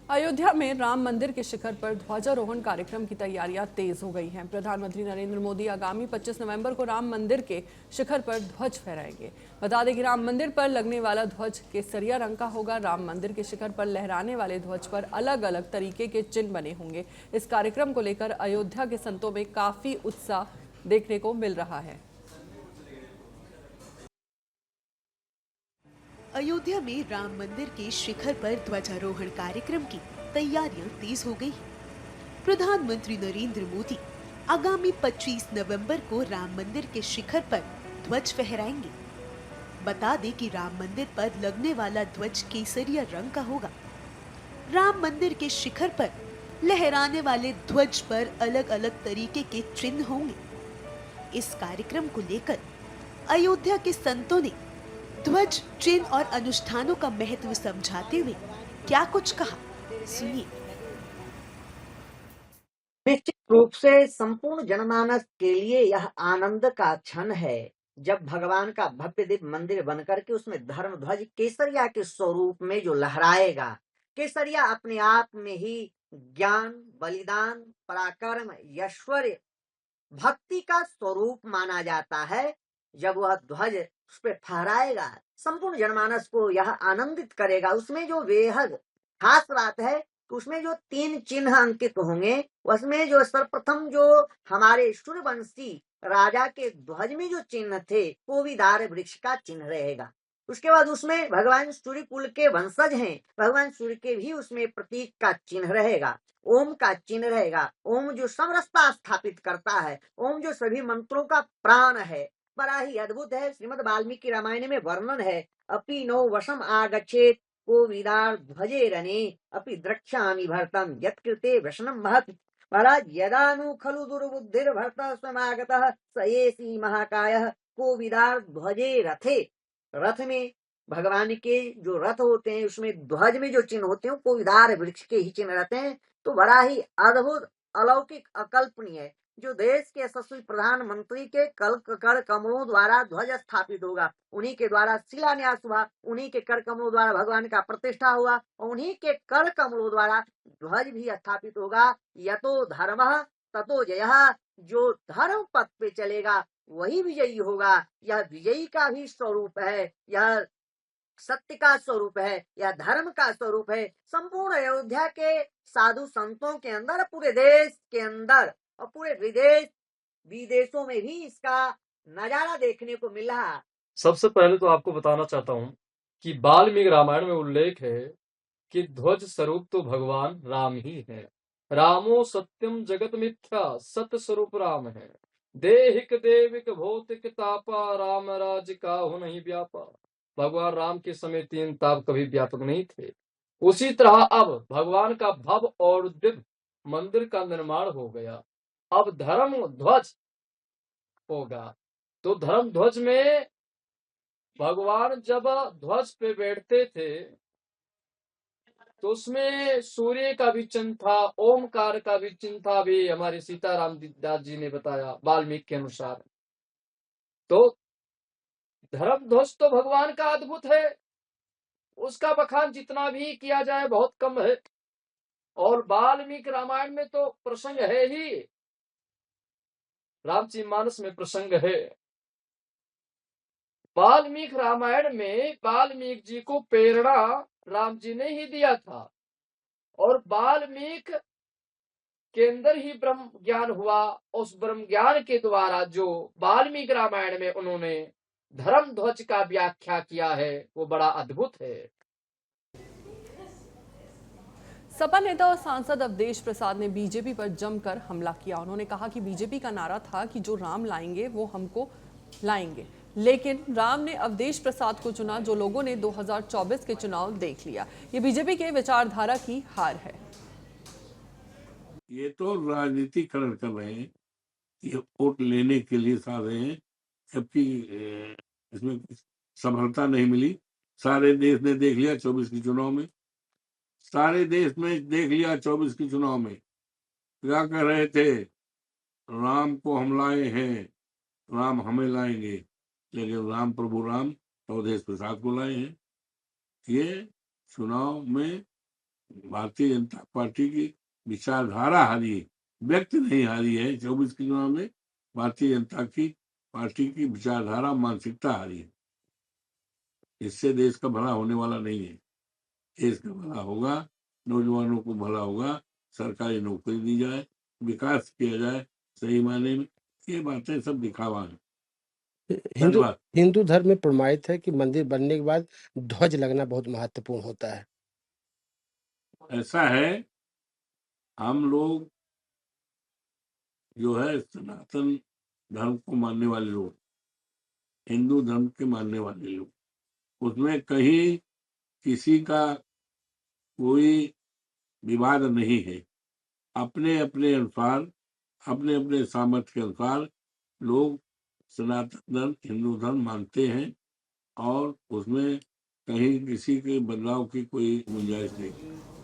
अयोध्या में राम मंदिर के शिखर पर ध्वजारोहण कार्यक्रम की तैयारियां तेज हो गई हैं। प्रधानमंत्री नरेंद्र मोदी आगामी 25 नवंबर को राम मंदिर के शिखर पर ध्वज फहराएंगे। बता दें कि राम मंदिर पर लगने वाला ध्वज केसरिया रंग का होगा। राम मंदिर के शिखर पर लहराने वाले ध्वज पर अलग अलग तरीके के चिन्ह बने होंगे। इस कार्यक्रम को लेकर अयोध्या के संतों में काफी उत्साह देखने को मिल रहा है। अयोध्या में राम मंदिर के शिखर पर ध्वजारोहण कार्यक्रम की तैयारियां तेज हो गई हैं। प्रधानमंत्री नरेंद्र मोदी आगामी 25 नवंबर को राम मंदिर के शिखर पर ध्वज फहराएंगे। बता दें कि राम मंदिर पर लगने वाला ध्वज केसरिया रंग का होगा। राम मंदिर के शिखर पर लहराने वाले ध्वज पर अलग अलग तरीके के चिन्ह होंगे। इस कार्यक्रम को लेकर अयोध्या के संतों ने ध्वज, चिन्ह और अनुष्ठानों का महत्व समझाते हुए क्या कुछ कहा, सुनिए। निश्चित रूप से संपूर्ण जनमानस के लिए यह आनंद का क्षण है जब भगवान का भव्य दिव्य मंदिर बनकर के उसमें धर्म ध्वज केसरिया के स्वरूप में जो लहराएगा। केसरिया अपने आप में ही ज्ञान, बलिदान, पराक्रम, ऐश्वर्य, भक्ति का स्वरूप माना जाता है। जब वह ध्वज उस पर फहराएगा, संपूर्ण जनमानस को यह आनंदित करेगा। उसमें जो बेहद खास बात है कि उसमें जो 3 चिन्ह अंकित होंगे, उसमें जो सर्वप्रथम जो हमारे सूर्यवंशी राजा के ध्वज में जो चिन्ह थे, कोविदार वृक्ष का चिन्ह रहेगा। उसके बाद उसमें भगवान सूर्य कुल के वंशज हैं, भगवान सूर्य के भी उसमें प्रतीक का चिन्ह रहेगा। ओम का चिन्ह रहेगा। ओम जो समरसता स्थापित करता है, ओम जो सभी मंत्रों का प्राण है, बड़ा ही अद्भुत है। श्रीमद् वाल्मीकि रामायण में वर्णन है, अपि नो वशम आगच्छेत कोविदार ध्वजे रने अपि द्रक्ष्यामि भरतम यत्कृते वशनम महत्। महाराज, यदानु खलु दुर्बुद्धिर भरतः स्वमागतः स एषी महाकायः कोविदार ध्वजे रथे। रथ में भगवान के जो रथ होते हैं, उसमें ध्वज में जो चिन्ह होते हैं, कोविदार वृक्ष के ही चिन्ह रहते हैं। तो बड़ा ही अद्भुत, अलौकिक, अकल्पनीय है। जो देश के यशस्वी प्रधानमंत्री के कर कमलों द्वारा ध्वज स्थापित होगा, उन्हीं के द्वारा शिलान्यास हुआ, उन्हीं के कर कमलों द्वारा भगवान का प्रतिष्ठा हुआ, और उन्हीं के कर कमलों द्वारा ध्वज भी स्थापित होगा। यतो धर्मः ततो जयः। जो धर्म पथ पे चलेगा वही विजयी होगा। यह विजयी का भी स्वरूप है, यह सत्य का स्वरूप है, यह धर्म का स्वरूप है। संपूर्ण अयोध्या के साधु संतों के अंदर, पूरे देश के अंदर और पूरे विदेश विदेशों में भी इसका नजारा देखने को मिल रहा है। सबसे पहले तो आपको बताना चाहता हूं कि वाल्मीकि रामायण में उल्लेख है कि ध्वज स्वरूप तो भगवान राम ही है। रामो सत्यम जगत मिथ्या, सत्य स्वरूप राम है। देहिक देविक भौतिक तापा, राम राज काहु नहीं व्यापा। भगवान राम के समय 3 ताप कभी व्यापक नहीं थे। उसी तरह अब भगवान का भव्य और दिव्य मंदिर का निर्माण हो गया। अब धर्म ध्वज होगा। तो धर्म ध्वज में भगवान जब ध्वज पे बैठते थे तो उसमें सूर्य का भी चिन्ह था, ओमकार का भी चिन्ह था, भी हमारे सीताराम दास जी ने बताया वाल्मीकि के अनुसार। तो धर्म ध्वज तो भगवान का अद्भुत है, उसका बखान जितना भी किया जाए बहुत कम है। और वाल्मीकि रामायण में तो प्रसंग है ही, रामचरितमानस में प्रसंग है। वाल्मीकि रामायण में वाल्मीकि जी को प्रेरणा राम जी ने ही दिया था, और वाल्मीकि के अंदर ही ब्रह्म ज्ञान हुआ। उस ब्रह्म ज्ञान के द्वारा जो वाल्मीकि रामायण में उन्होंने धर्म ध्वज का व्याख्या किया है, वो बड़ा अद्भुत है। सपा नेता और सांसद अवधेश प्रसाद ने बीजेपी पर जमकर हमला किया। उन्होंने कहा कि बीजेपी का नारा था कि जो राम लाएंगे वो हमको लाएंगे, लेकिन राम ने अवधेश प्रसाद को चुना, जो लोगों ने 2024 के चुनाव देख लिया। ये बीजेपी के विचारधारा की हार है। ये तो राजनीतिकरण कर रहे हैं, ये वोट लेने के लिए साध रहे हैं, जबकि इसमें सफलता नहीं मिली। सारे देश ने देख लिया 24 के चुनाव में, सारे देश में देख लिया 24 के चुनाव में। क्या कर रहे थे? राम को हम लाए हैं, राम हमें लाएंगे, लेकिन राम प्रभु राम अवधेश प्रसाद को लाए हैं। ये चुनाव में भारतीय जनता पार्टी की विचारधारा हारी है, व्यक्ति नहीं हारी है। 24 के चुनाव में भारतीय जनता की पार्टी की विचारधारा, मानसिकता हारी है। इससे देश का भला होने वाला नहीं है। देश का भला होगा, नौजवानों को भला होगा, सरकारी नौकरी दी जाए, विकास किया जाए सही मायने में। ये बातें सब दिखावा है। हिंदू धन्यवाद। हिंदू धर्म में प्रमाणित है कि मंदिर बनने के बाद ध्वज लगना बहुत महत्वपूर्ण होता है। ऐसा है, हम लोग जो है सनातन धर्म को मानने वाले लोग, हिंदू धर्म के मानने वाले लोग, उसमें कहीं किसी का कोई विवाद नहीं है। अपने अपने अनुसार, अपने अपने सामर्थ्य के अनुसार लोग सनातन धर्म, हिंदू धर्म मानते हैं और उसमें कहीं किसी के बदलाव की कोई गुंजाइश नहीं।